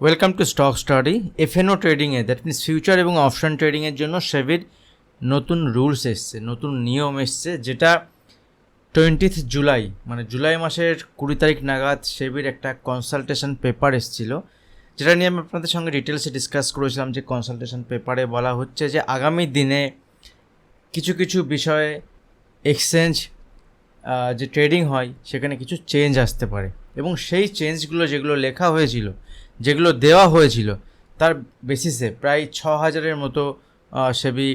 Welcome to stock study. FNO ট্রেডিংয়ে that means future এবং option ট্রেডিংয়ের জন্য সেবির নতুন রুলস এসছে, নতুন নিয়ম এসছে, যেটা 20 জুলাই মানে জুলাই মাসের 20 তারিখ নাগাদ সেবির একটা কনসালটেশন পেপার এসেছিলো, যেটা নিয়ে আমি আপনাদের সঙ্গে ডিটেলসে ডিসকাস করেছিলাম। যে কনসালটেশন পেপারে বলা হচ্ছে যে আগামী দিনে কিছু কিছু বিষয়ে এক্সচেঞ্জ যে ট্রেডিং হয় সেখানে কিছু চেঞ্জ আসতে পারে, এবং সেই চেঞ্জগুলো যেগুলো লেখা হয়েছিল, যেগুলো দেওয়া হয়েছিল, তার বেসিসে প্রায় 6,000-এর মতো সেবি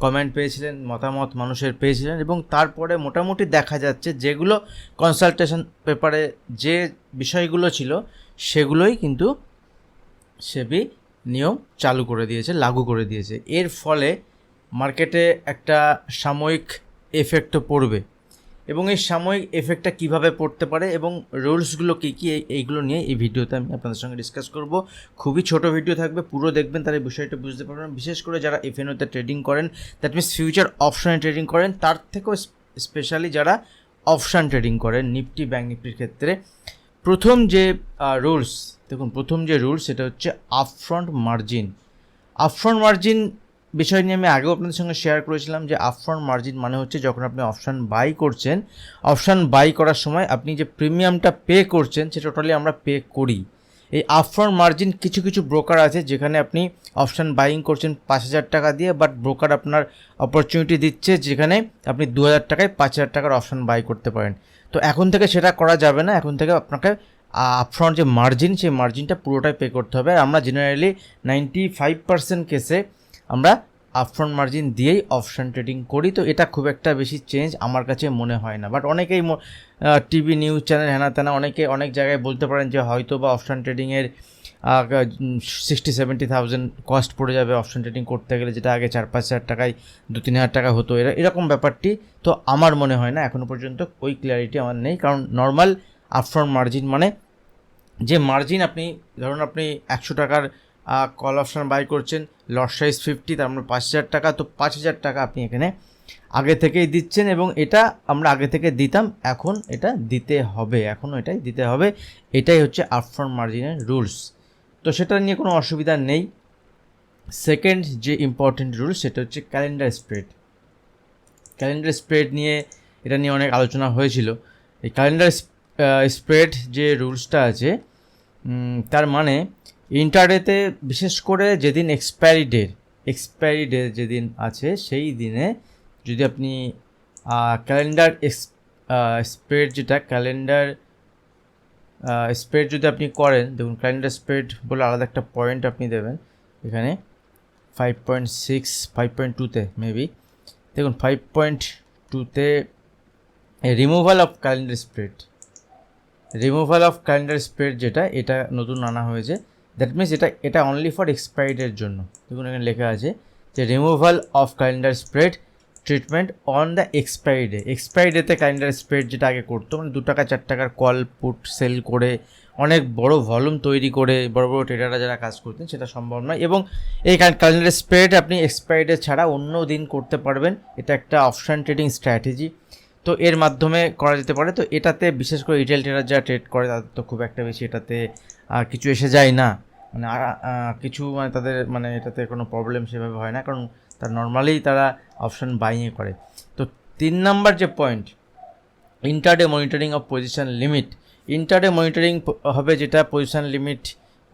কমেন্ট পেয়েছিলেন, মতামত মানুষের পেয়েছিলেন, এবং তারপরে মোটামুটি দেখা যাচ্ছে যেগুলো কনসালটেশন পেপারে যে বিষয়গুলো ছিল সেগুলোই কিন্তু সেবি নিয়ম চালু করে দিয়েছে, লাগু করে দিয়েছে। এর ফলে মার্কেটে একটা সাময়িক এফেক্টও পড়বে, এবং এই সাময়িক এফেক্টটা কীভাবে পড়তে পারে এবং রুলসগুলো কী কী, এইগুলো নিয়ে এই ভিডিওতে আমি আপনাদের সঙ্গে ডিসকাস করব। খুবই ছোট ভিডিও থাকবে, পুরো দেখবেন, তার এই বিষয়টা বুঝতে পারবেন। বিশেষ করে যারা এফএনওতে ট্রেডিং করেন, দ্যাট মিনস ফিউচার অপশানে ট্রেডিং করেন, তার থেকেও স্পেশালি যারা অপশান ট্রেডিং করেন নিফটি ব্যাঙ্ক নিফটির ক্ষেত্রে। প্রথম যে রুলস দেখুন, প্রথম যে রুলস সেটা হচ্ছে আপফ্রন্ট মার্জিন। আপফ্রন্ট মার্জিন বিষয় নিয়ে আমি আগেও আপনাদের সঙ্গে শেয়ার করেছিলাম যে আপফ্রন্ট মার্জিন মানে হচ্ছে যখন আপনি অপশান বাই করছেন, অপশান বাই করার সময় আপনি যে প্রিমিয়ামটা পে করছেন সে টোটালি আমরা পে করি। এই আপফ্রন্ট মার্জিন কিছু কিছু ব্রোকার আছে যেখানে আপনি অপশান বাইং করছেন 5,000 টাকা দিয়ে, বাট ব্রোকার আপনার অপরচুনিটি দিচ্ছে যেখানে আপনি 2,000 টাকায় 5,000 টাকার অপশান বাই করতে পারেন। তো এখন থেকে সেটা করা যাবে না, এখন থেকে আপনাকে আপফ্রন্ট যে মার্জিন সেই মার্জিনটা পুরোটাই পে করতে হবে। আর আমরা জেনারেলি 95% কেসে আমরা আপফ্রন্ট মার্জিন দিয়েই অপশান ট্রেডিং করি। তো এটা খুব একটা বেশি চেঞ্জ আমার কাছে মনে হয় না, বাট অনেকেই টিভি নিউজ চ্যানেল হ্যানা ত্যানা অনেক জায়গায় বলতে পারেন যে হয়তো বা অপশান ট্রেডিংয়ের 60-70,000 কস্ট পড়ে যাবে অপশান ট্রেডিং করতে গেলে, যেটা আগে 4-5 হাজার টাকায় 2-3 হাজার টাকা হতো, এরকম ব্যাপারটি তো আমার মনে হয় না। এখনও পর্যন্ত ওই ক্লিয়ারিটি আমার নেই, কারণ নর্মাল আপফ্রন্ট মার্জিন মানে যে মার্জিন আপনি ধরুন আপনি 100 টাকার কল অপশান বাই করছেন, লট সাইজ 50, তার মানে 5,000 টাকা, তো 5,000 টাকা আপনি এখানে আগে থেকেই দিচ্ছেন, এবং এটা আমরা আগে থেকে দিতাম, এখন এটা দিতে হবে, এখনও এটাই দিতে হবে। এটাই হচ্ছে আপফ্রন্ট মার্জিনের রুলস, তো সেটা নিয়ে কোনো অসুবিধা নেই। সেকেন্ড যে ইম্পর্টেন্ট রুলস সেটা হচ্ছে ক্যালেন্ডার স্প্রেড। ক্যালেন্ডার স্প্রেড নিয়ে এটা নিয়ে অনেক আলোচনা হয়েছিল। এই ক্যালেন্ডার স্প্রেড যে রুলসটা আছে, তার মানে ইন্টারডেতে বিশেষ করে যেদিন এক্সপায়ারি ডে যেদিন আছে সেই দিনে যদি আপনি ক্যালেন্ডার স্প্রেড যদি আপনি করেন, দেখুন ক্যালেন্ডার স্প্রেড বলে আলাদা একটা পয়েন্ট আপনি দেবেন এখানে 5.6 5.2-তে মেবি, দেখুন 5.2-তে রিমুভাল অফ ক্যালেন্ডার স্প্রেড যেটা, এটা নতুন আনা হয়েছে। দ্যাট মিনস এটা অনলি ফর এক্সপায়ারিডের জন্য। দেখুন এখানে লেখা আছে যে removal of calendar spread treatment on the expiry ডেতে ক্যালেন্ডার স্প্রেড যেটা আগে করতো, মানে 2 টাকা 4 টাকার কল পুট সেল করে অনেক বড় ভলিউম তৈরি করে বড় বড় ট্রেডাররা যারা কাজ করতেন, সেটা সম্ভব নয়। এবং এই ক্যালেন্ডার স্প্রেড আপনি এক্সপায়ারি ডে ছাড়া অন্য দিন করতে পারবেন। এটা একটা অপশান ট্রেডিং স্ট্র্যাটেজি, তো এর মাধ্যমে করা যেতে পারে। তো এটাতে বিশেষ করে রিটেল ট্রেডার যারা ট্রেড করে তাদের তো খুব একটা বেশি এটাতে কিছু এসে যায় না, মানে কিছু মানে তাদের মানে এটাতে কোনো প্রবলেম সেভাবে হয় না, কারণ তারা নর্মালি তারা অপশান বাইংয়ে করে। তো 3 নাম্বার যে point, intraday monitoring of position limit. Intraday monitoring হবে যেটা পজিশন লিমিট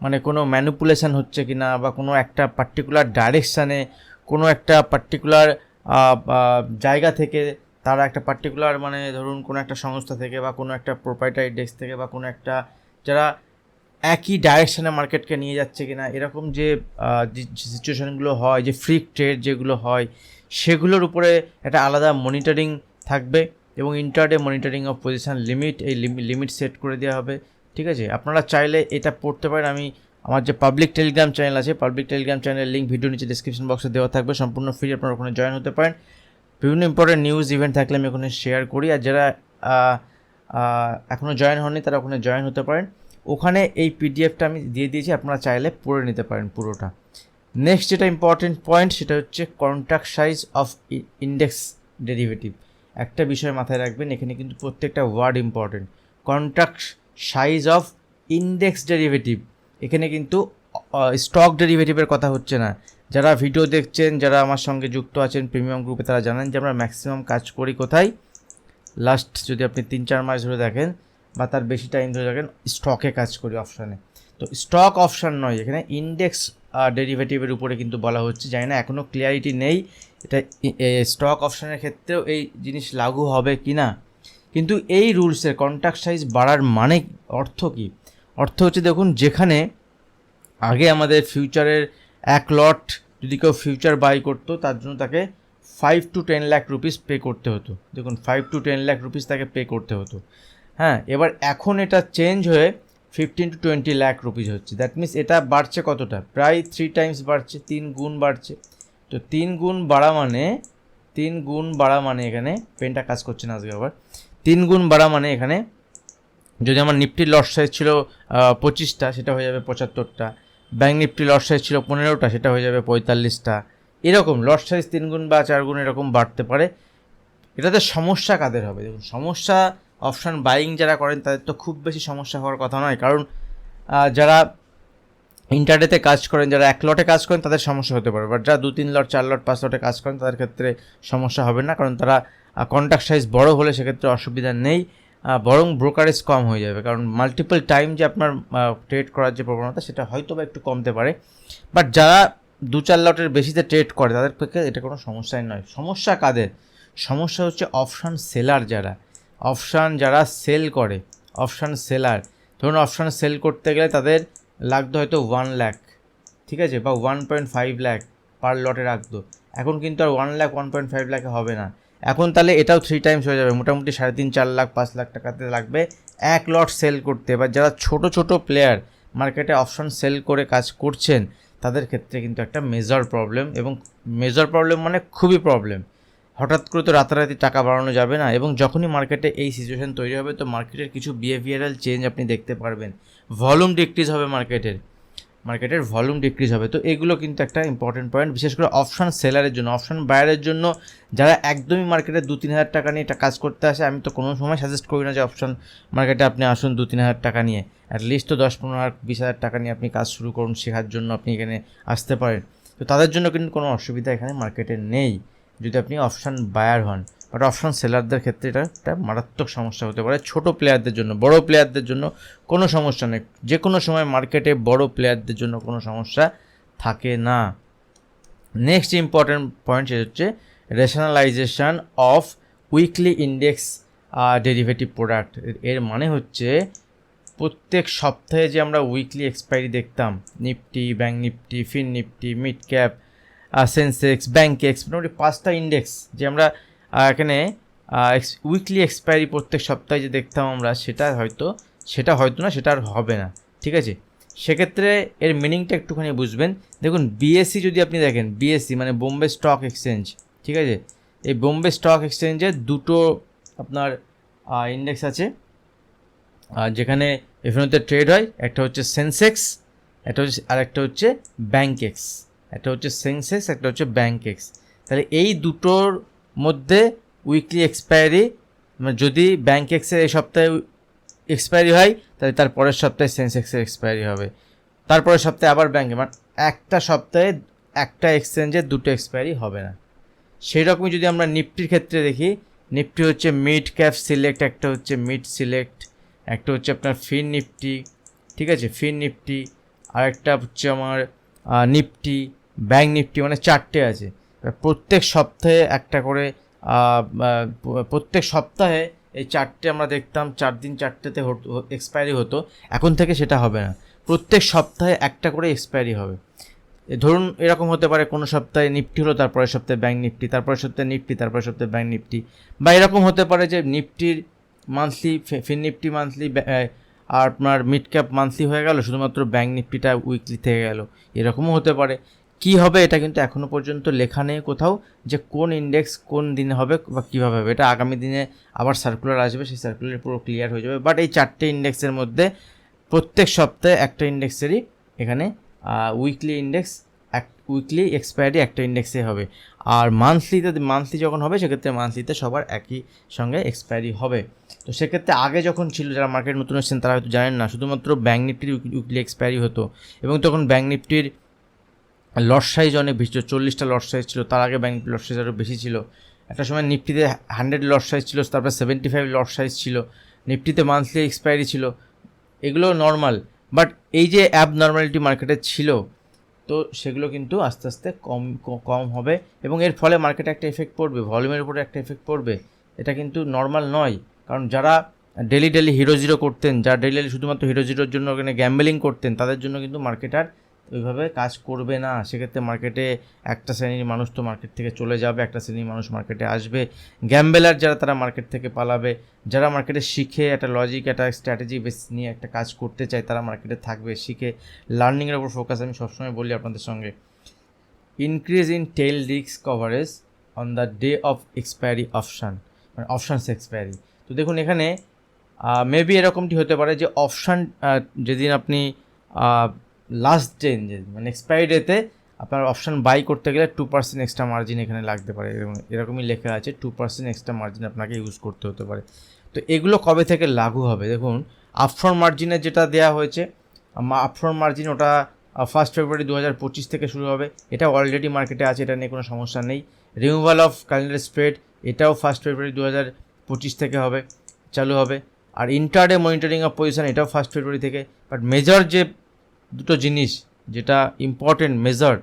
মানে কোনো ম্যানিপুলেশন হচ্ছে কি না, বা কোনো একটা পার্টিকুলার ডাইরেকশানে কোনো একটা পার্টিকুলার জায়গা থেকে তারা একটা পার্টিকুলার মানে ধরুন কোনো একটা সংস্থা থেকে বা কোনো একটা প্রোপ্রাইটারি ডেস্ক থেকে বা কোনো একটা যারা একই ডাইরেকশানে মার্কেটকে নিয়ে যাচ্ছে কিনা, এরকম যে সিচুয়েশানগুলো হয়, যে ফ্রি ট্রেড যেগুলো হয়, সেগুলোর উপরে একটা আলাদা মনিটরিং থাকবে। এবং intraday monitoring of position limit, এই লিমিট সেট করে দেওয়া হবে। ঠিক আছে, আপনারা চাইলে এটা পড়তে পারেন। আমার যে পাবলিক টেলিগ্রাম চ্যানেল আছে, পাবলিক টেলিগ্রাম চ্যানেলের লিঙ্ক ভিডিও নিচে ডিসক্রিপশন বক্সে দেওয়া থাকবে, সম্পূর্ণ ফ্রি, আপনারা ওখানে জয়েন হতে পারেন। বিভিন্ন ইম্পর্টেন্ট নিউজ ইভেন্ট থাকলে আমি ওখানে শেয়ার করি, আর যারা এখনও জয়েন হননি তারা ওখানে জয়েন হতে পারেন। ওখানে এই পিডিএফটা আমি দিয়ে দিয়েছি, আপনারা চাইলে পড়ে নিতে পারেন পুরোটা। নেক্সট যেটা ইম্পর্টেন্ট পয়েন্ট সেটা হচ্ছে contract size of index derivative. একটা বিষয় মাথায় রাখবেন, এখানে কিন্তু প্রত্যেকটা word important. Contract size of index derivative, এখানে কিন্তু স্টক ডেরিভেটিভের কথা হচ্ছে না। যারা ভিডিও দেখছেন, যারা আমার সঙ্গে যুক্ত আছেন প্রিমিয়াম গ্রুপে, তারা জানেন যে আমরা ম্যাক্সিমাম কাজ করি কোথায়। লাস্ট যদি আপনি 3-4 মাস ধরে দেখেন বা তার বেশি টাইম ধরে দেখেন, স্টকে কাজ করি, অপশানে। তো স্টক অপশান নয়, এখানে ইন্ডেক্স ডেরিভেটিভের উপরে কিন্তু বলা হচ্ছে। জানি না, এখনও ক্লিয়ারিটি নেই এটা স্টক অপশানের ক্ষেত্রেও এই জিনিস লাগু হবে কি না। কিন্তু এই রুলসের কন্ট্রাক্ট সাইজ বাড়ার মানে অর্থ কী? অর্থ হচ্ছে, দেখুন, যেখানে আগে আমাদের ফিউচারের 1 লট যদি কেউ ফিউচার বাই করতো, তার জন্য তাকে 5 to 10 লাখ রুপিস পে করতে হতো। দেখুন, 5 to 10 লাখ রুপিস তাকে পে করতে হতো। হ্যাঁ, এবার এখন এটা চেঞ্জ হয়ে 15 to 20 লাখ রুপিস হচ্ছে। দ্যাট মিনস এটা বাড়ছে কতটা? প্রায় 3 টাইমস বাড়ছে, 3 গুণ বাড়ছে। তো 3 গুণ বাড়া মানে এখানে পেনটা কাজ করছে না আজকে আবার। 3 গুণ বাড়া মানে এখানে যদি আমার নিফটির লট সাইজ ছিল 25টা, সেটা হয়ে যাবে 75টা। ব্যাঙ্ক নিফটি লট সাইজ ছিল 15টা, সেটা হয়ে যাবে 45টা। এরকম লট সাইজ 3 গুণ বা 4 গুণ এরকম বাড়তে পারে। এটাতে সমস্যা কাদের হবে? দেখুন, সমস্যা অপশান বাইং যারা করেন তাদের তো খুব বেশি সমস্যা হওয়ার কথা নয়, কারণ যারা ইন্টারডেতে কাজ করেন, যারা 1 লটে কাজ করেন তাদের সমস্যা হতে পারে। বাট যারা 2-3 লট, 4 লট, 5 লটে কাজ করেন তাদের ক্ষেত্রে সমস্যা হবে না, কারণ তারা কন্ট্রাক্ট সাইজ বড় হলে সেক্ষেত্রে অসুবিধা নেই, বরং ব্রোকারেজ কম হয়ে যাবে। কারণ মাল্টিপল টাইম যে আপনার ট্রেড করার যে প্রবণতা, সেটা হয়তো বা একটু কমতে পারে। বাট যারা 2-4 লটের বেশিতে ট্রেড করে তাদের পক্ষে এটা কোনো সমস্যাই নয়। সমস্যা কাদের? সমস্যা হচ্ছে অপশান সেলার, যারা সেল করে, অপশান সেলার। ধরুন, অপশান সেল করতে গেলে তাদের লাগতো হয়তো 1 লাখ, ঠিক আছে, বা 1.5 লাখ পার লটে রাখতো। এখন কিন্তু আর 1 লাখ 1.5 লাখে হবে না। এখন তাহলে এটাও 3 টাইমস হয়ে যাবে, মোটামুটি 3.5-4 লাখ 5 লাখ টাকাতে লাগবে 1 লট সেল করতে। এবার যারা ছোট প্লেয়ার মার্কেটে অপশন সেল করে কাজ করছেন, তাদের ক্ষেত্রে কিন্তু একটা মেজর প্রবলেম, এবং মেজর প্রবলেম মানে খুবই প্রবলেম। হঠাৎ করে তো রাতারাতি টাকা বাড়ানো যাবে না, এবং যখনই মার্কেটে এই সিচুয়েশন তৈরি হবে, তো মার্কেটের কিছু বিহেভিয়ারাল চেঞ্জ আপনি দেখতে পারবেন। ভলিউম ডিক্রিজ হবে, মার্কেটের ভলিউম ডিক্রিজ হবে। তো এগুলো কিন্তু একটা ইম্পর্টেন্ট পয়েন্ট, বিশেষ করে অপশান সেলারের জন্য। অপশান বায়ারের জন্য যারা একদমই মার্কেটে 2-3 হাজার টাকা নিয়ে কাজ করতে আসে, আমি তো কোনো সময় সাজেস্ট করি না যে অপশান মার্কেটে আপনি আসুন 2-3 হাজার টাকা নিয়ে। অ্যাটলিস্ট তো 10-15-20 হাজার টাকা নিয়ে আপনি কাজ শুরু করুন, শেখার জন্য আপনি এখানে আসতে পারেন। তো তাদের জন্য কিন্তু কোনো অসুবিধা এখানে মার্কেটে নেই যদি আপনি অপশান বায়ার হন। বাট অপশান সেলারদের ক্ষেত্রে এটা একটা মারাত্মক সমস্যা হতে পারে। ছোট প্লেয়ারদের জন্য, বড় প্লেয়ারদের জন্য কোনো সমস্যা নেই। যে কোনো সময় মার্কেটে বড় প্লেয়ারদের জন্য কোনো সমস্যা থাকে না। নেক্সট ইম্পর্টেন্ট পয়েন্ট সেটা হচ্ছে rationalisation of weekly index derivative product. এর মানে হচ্ছে প্রত্যেক সপ্তাহে যে আমরা উইকলি এক্সপায়ারি দেখতাম, নিফটি, ব্যাঙ্ক নিফটি, ফিন নিফটি, মিড ক্যাপ, সেন্সেক্স, ব্যাঙ্কেক্স, মোটামুটি 5টা ইন্ডেক্স যে আমরা এখানে উইকলি এক্সপায়ারি প্রত্যেক সপ্তাহে যে দেখতাম আমরা, সেটা হয়তো না, সেটা আর হবে না, ঠিক আছে। সেক্ষেত্রে এর মিনিংটা একটুখানি বুঝবেন। দেখুন, বিএসসি যদি আপনি দেখেন, বিএসসি মানে বোম্বে স্টক এক্সচেঞ্জ, ঠিক আছে। এই বোম্বে স্টক এক্সচেঞ্জের দুটো আপনার ইন্ডেক্স আছে যেখানে এফএনওতে ট্রেড হয়। একটা হচ্ছে সেন্সেক্স, আরেকটা হচ্ছে ব্যাঙ্কেক্স। একটা হচ্ছে সেন্সেক্স, একটা হচ্ছে ব্যাঙ্কেক্স। তাহলে এই দুটোর মধ্যে উইকলি এক্সপায়ারি, যদি ব্যাঙ্কেক্সের এই সপ্তাহে এক্সপায়ারি হয়, তাহলে তার পরের সপ্তাহে সেন্সেক্সের এক্সপায়ারি হবে, তারপরের সপ্তাহে আবার ব্যাঙ্কে, মানে একটা সপ্তাহে একটা এক্সচেঞ্জের দুটো এক্সপায়ারি হবে না। সেই রকমই যদি আমরা নিফটির ক্ষেত্রে দেখি, নিফটি হচ্ছে মিড ক্যাপ সিলেক্ট, একটা হচ্ছে মিড সিলেক্ট, একটা হচ্ছে আপনার ফিন নিফটি, ঠিক আছে, ফিন নিফটি, আর একটা হচ্ছে আমার নিফটি, ব্যাঙ্ক নিফটি, মানে 4টে আছে। প্রত্যেক সপ্তাহে একটা করে, প্রত্যেক সপ্তাহে এই 4টে আমরা দেখতাম, 4 দিন 4টেতে এক্সপায়ারি হতো। এখন থেকে সেটা হবে না, প্রত্যেক সপ্তাহে একটা করে এক্সপায়ারি হবে। ধরুন, এরকম হতে পারে কোনো সপ্তাহে নিফটি হলো, তারপরের সপ্তাহে ব্যাঙ্ক নিফটি, তারপরের সপ্তাহে নিফটি, তারপরের সপ্তাহে ব্যাঙ্ক নিফটি। বা এরকম হতে পারে যে নিফটির মান্থলি, ফিন নিফটি মান্থলি, আর আপনার মিড ক্যাপ মান্থলি হয়ে গেল, শুধুমাত্র ব্যাঙ্ক নিফটিটা উইকলি থেকে গেল। এরকমও হতে পারে। কি হবে এটা কিন্তু এখনও পর্যন্ত লেখা নেই কোথাও যে কোন ইন্ডেক্স কোন দিনে হবে বা কীভাবে হবে। এটা আগামী দিনে আবার সার্কুলার আসবে, সেই সার্কুলার পুরো ক্লিয়ার হয়ে যাবে। বাট এই 4টে ইন্ডেক্সের মধ্যে প্রত্যেক সপ্তাহে একটা ইন্ডেক্সেরই এখানে উইকলি ইন্ডেক্স, উইকলি এক্সপায়ারি একটা ইন্ডেক্সে হবে। আর মান্থলি যখন হবে, সেক্ষেত্রে মান্থলিতে সবার একই সঙ্গে এক্সপায়ারি হবে। তো তো সেক্ষেত্রে আগে যখন ছিল, যারা মার্কেট নতুন এসেছেন তারা হয়তো জানেন না, শুধুমাত্র ব্যাঙ্ক নিফটির উইকলি এক্সপায়ারি হতো এবং তখন ব্যাঙ্ক নিফটির লট সাইজ অনেক বেশি ছিল, 40টা লট সাইজ ছিল। তার আগে ব্যাঙ্ক লট সাইজ আরও বেশি ছিল। একটা সময় নিফটিতে 100 লট সাইজ ছিল, তারপরে 75 লট সাইজ ছিল, নিফটিতে মান্থলি এক্সপায়ারি ছিল। এগুলো নর্মাল, বাট এই যে অ্যাব নর্মালিটি মার্কেটে ছিল, তো সেগুলো কিন্তু আস্তে আস্তে কম হবে এবং এর ফলে মার্কেটে একটা এফেক্ট পড়বে, ভলিউমের উপরে একটা এফেক্ট পড়বে। এটা কিন্তু নর্মাল নয়, কারণ যারা ডেলি হিরো জিরো করতেন, যারা ডেলি শুধুমাত্র হিরো জিরোর জন্য ওখানে গ্যাম্বলিং করতেন, তাদের জন্য কিন্তু মার্কেট আর ওইভাবে কাজ করবে না। সেক্ষেত্রে মার্কেটে একটা শ্রেণীর মানুষ তো মার্কেট থেকে চলে যাবে, একটা শ্রেণীর মানুষ মার্কেটে আসবে। গ্যাম্বেলার যারা, তারা মার্কেট থেকে পালাবে। যারা মার্কেটে শিখে একটা লজিক, একটা স্ট্র্যাটেজি বেস নিয়ে একটা কাজ করতে চায়, তারা মার্কেটে থাকবে, শিখে লার্নিংয়ের উপর ফোকাস। আমি সবসময় বলি আপনাদের সঙ্গে, increase in tail risk coverage on the day of expiry option, মানে অপশানস এক্সপায়ারি। তো দেখুন এখানে মেবি এরকমটি হতে পারে যে অপশান যেদিন আপনি লাস্ট ডে, মানে এক্সপায়ারি ডেতে আপনার অপশান বাই করতে গেলে 2% এক্সট্রা মার্জিন এখানে লাগতে পারে, এবং এরকমই লেখা আছে 2% এক্সট্রা মার্জিন আপনাকে ইউজ করতে হতে পারে। তো এগুলো কবে থেকে লাগু হবে? দেখুন আপফ্রন্ট মার্জিনের যেটা দেওয়া হয়েছে, আপফ্রন্ট মার্জিন ওটা 1 ফেব্রুয়ারি 2025 থেকে শুরু হবে। এটা অলরেডি মার্কেটে আছে, এটা নিয়ে কোনো সমস্যা নেই। রিমুভাল অফ ক্যালেন্ডার স্প্রেড, এটাও 1 ফেব্রুয়ারি 2025 থেকে হবে, চালু হবে। আর ইন্টারডে মনিটরিং অফ পজিশন, এটাও 1 ফেব্রুয়ারি থেকে। বাট মেজর যে দুটো জিনিস, যেটা ইম্পর্টেন্ট মেজর,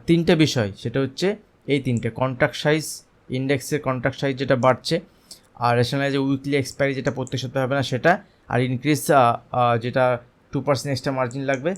তিনটে বিষয়, সেটা হচ্ছে এই তিনটে: কন্ট্রাক্ট সাইজ, ইন্ডেক্সের কন্ট্রাক্ট সাইজ যেটা বাড়ছে, আর রেশনালাইজ উইকলি এক্সপায়ারি যেটা প্রত্যেক সপ্তাহে হবে না সেটা, আর ইনক্রিজ যেটা 2% এক্সট্রা মার্জিন লাগবে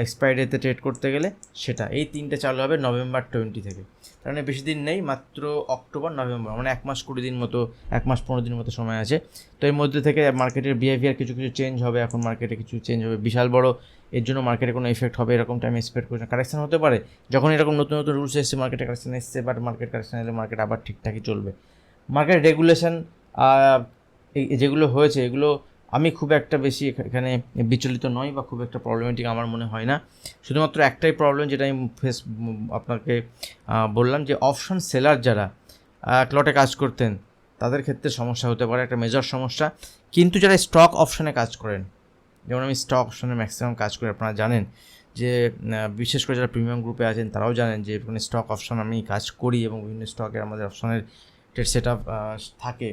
এক্সপায়ারি ডেতে ট্রেড করতে গেলে, সেটা। এই তিনটে চালু হবে নভেম্বর 20 থেকে। তার মানে বেশি দিন নেই, মাত্র অক্টোবর নভেম্বর, মানে 1 মাস 20 দিন মতো, 1 মাস 15 দিন মতো সময় আছে। তো এর মধ্যে থেকে মার্কেটের বিহেভিয়ার কিছু চেঞ্জ হবে। এখন মার্কেটে কিছু চেঞ্জ হবে, বিশাল বড় এর জন্য মার্কেটে কোনো এফেক্ট হবে এরকমটা আমি এক্সপেক্ট করি না। কারেকশন হতে পারে, যখন এরকম নতুন নতুন রুলস এসছে মার্কেটে কারেকশন এসছে, বাট মার্কেট কারেকশন এলে মার্কেট আবার ঠিকঠাকই চলবে। মার্কেট রেগুলেশন যেগুলো হয়েছে, এগুলো আমি খুব একটা বেশি এখানে বিচলিত নই, বা খুব একটা প্রবলেমেটিক আমার মনে হয় না। শুধুমাত্র একটাই প্রবলেম, যেটা আমি আপনাকে বললাম, যে অপশন সেলার যারা ক্লটে কাজ করতেন, তাদের ক্ষেত্রে সমস্যা হতে পারে, একটা মেজর সমস্যা। কিন্তু যারা স্টক অপশনে কাজ করেন, যেমন আমি স্টক অপশনে ম্যাক্সিমাম কাজ করি, আপনারা জানেন যে বিশেষ করে যারা প্রিমিয়াম গ্রুপে আছেন তারাও জানেন যে এখানে স্টক অপশন আমি কাজ করি, এবং বিভিন্ন স্টকের আমাদের অপশনের ট্রেড সেট আপ থাকে,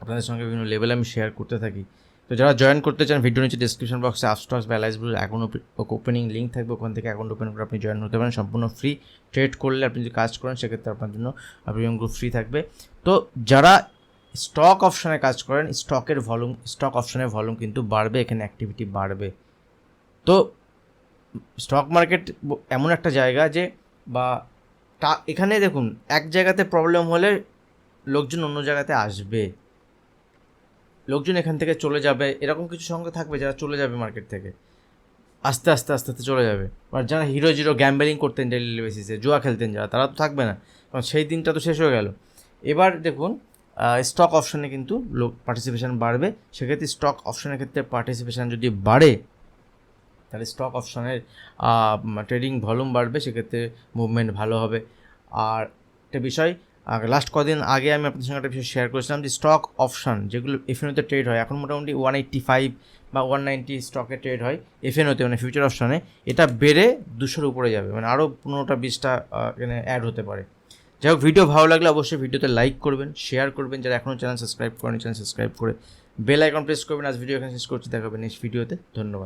আপনাদের সঙ্গে বিভিন্ন লেভেল আমি শেয়ার করতে থাকি। তো যারা জয়েন করতে চান, ভিডিও নিচে ডিসক্রিপশন বক্সে আপস্টক্স বা এলআইসির অ্যাকাউন্ট ওপেনিং লিঙ্ক থাকবে, ওখান থেকে অ্যাকাউন্ট ওপেন করে আপনি জয়েন হতে পারেন। সম্পূর্ণ ফ্রি, ট্রেড করলে আপনি যদি কাজ করেন সেক্ষেত্রে আপনার জন্য প্রিমিয়াম গ্রুপ ফ্রি থাকবে। তো যারা স্টক অপশনে কাজ করেন, স্টক অপশনের ভলিউম কিন্তু বাড়বে, এখানে অ্যাক্টিভিটি বাড়বে। তো স্টক মার্কেট এমন একটা জায়গা যে, বা এখানে দেখুন, এক জায়গাতে প্রবলেম হলে লোকজন অন্য জায়গাতে আসবে, লোকজন এখান থেকে চলে যাবে, এরকম কিছু সংখ্যা থাকবে যারা চলে যাবে মার্কেট থেকে, আস্তে আস্তে চলে যাবে। আর যারা হিরো জিরো গ্যাম্বলিং করতেন ডেইলি বেসিসে, জুয়া খেলতেন যারা, তারা তো থাকবে না, কারণ সেই দিনটা তো শেষ হয়ে গেল। এবার দেখুন স্টক অপশনে কিন্তু পার্টিসিপেশান বাড়বে। সেক্ষেত্রে স্টক অপশনের ক্ষেত্রে পার্টিসিপেশান যদি বাড়ে, তাহলে স্টক অপশনের ট্রেডিং ভলিউম বাড়বে, সেক্ষেত্রে মুভমেন্ট ভালো হবে। আর একটা বিষয়, লাস্ট কদিন আগে আমি আপনাদের সঙ্গে একটা বিষয় শেয়ার করেছিলাম, যে স্টক অপশন যেগুলো এফএনওতে ট্রেড হয়, এখন মোটামুটি 185 বা 190 স্টকে ট্রেড হয় এফএনওতে, মানে ফিউচার অপশনে, এটা বেড়ে 200-র উপরে যাবে, মানে আরও 15টা 20টা এখানে অ্যাড হতে পারে। যাই হোক, ভিডিও ভালো লাগলে অবশ্যই ভিডিওতে লাইক করবেন, শেয়ার করবেন। যারা এখনও চ্যানেল সাবস্ক্রাইব করেন, চ্যানেল সাবস্ক্রাইব করে বেল আইকন প্রেস করবেন। আজ ভিডিও এখানে শেষ করছি, দেখা হবে নেক্সট ভিডিওতে। ধন্যবাদ।